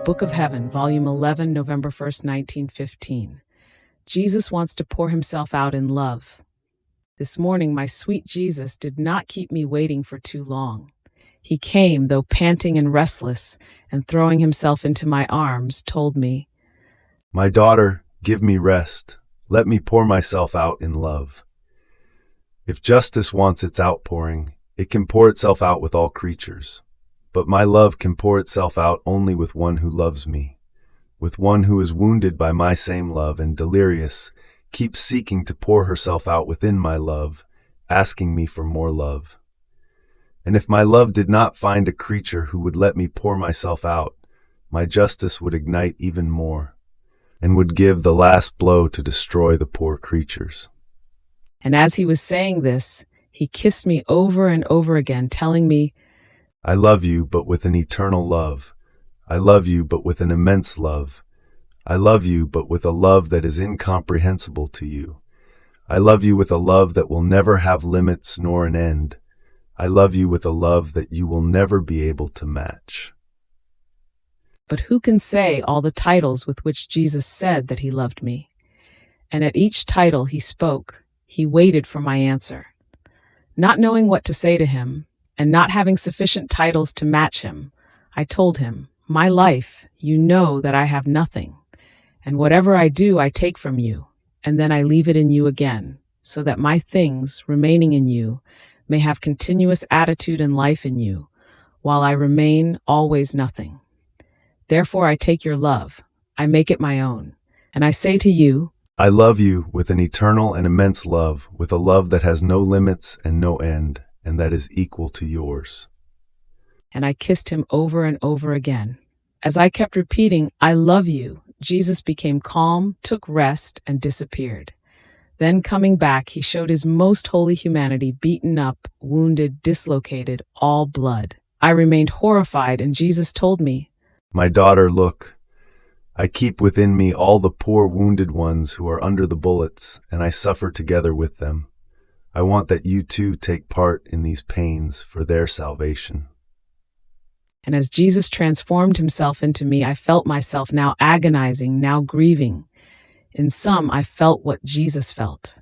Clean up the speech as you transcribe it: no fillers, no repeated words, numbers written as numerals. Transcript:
Book of Heaven, Volume 11, November 1st, 1915. Jesus wants to pour himself out in love. This morning, my sweet Jesus did not keep me waiting for too long. He came, though panting and restless, and throwing himself into my arms, told me, "My daughter, give me rest. Let me pour myself out in love." If justice wants its outpouring, it can pour itself out with all creatures. But my love can pour itself out only with one who loves me, with one who is wounded by my same love and delirious, keeps seeking to pour herself out within my love, asking me for more love. And if my love did not find a creature who would let me pour myself out, my justice would ignite even more, and would give the last blow to destroy the poor creatures. And as he was saying this, he kissed me over and over again, telling me, "I love you, but with an eternal love. I love you, but with an immense love. I love you, but with a love that is incomprehensible to you. I love you with a love that will never have limits nor an end. I love you with a love that you will never be able to match." But who can say all the titles with which Jesus said that he loved me? And at each title he spoke, he waited for my answer. Not knowing what to say to him, and not having sufficient titles to match him, I told him, "My life, you know that I have nothing, and whatever I do I take from you, and then I leave it in you again, so that my things, remaining in you, may have continuous attitude and life in you, while I remain always nothing. Therefore I take your love, I make it my own, and I say to you, I love you with an eternal and immense love, with a love that has no limits and no end, and that is equal to yours." And I kissed him over and over again. As I kept repeating, "I love you," Jesus became calm, took rest, and disappeared. Then coming back, he showed his most holy humanity, beaten up, wounded, dislocated, all blood. I remained horrified, and Jesus told me, "My daughter, look. I keep within me all the poor wounded ones who are under the bullets, and I suffer together with them. I want that you too take part in these pains for their salvation." And as Jesus transformed himself into me, I felt myself now agonizing, now grieving. In sum, I felt what Jesus felt.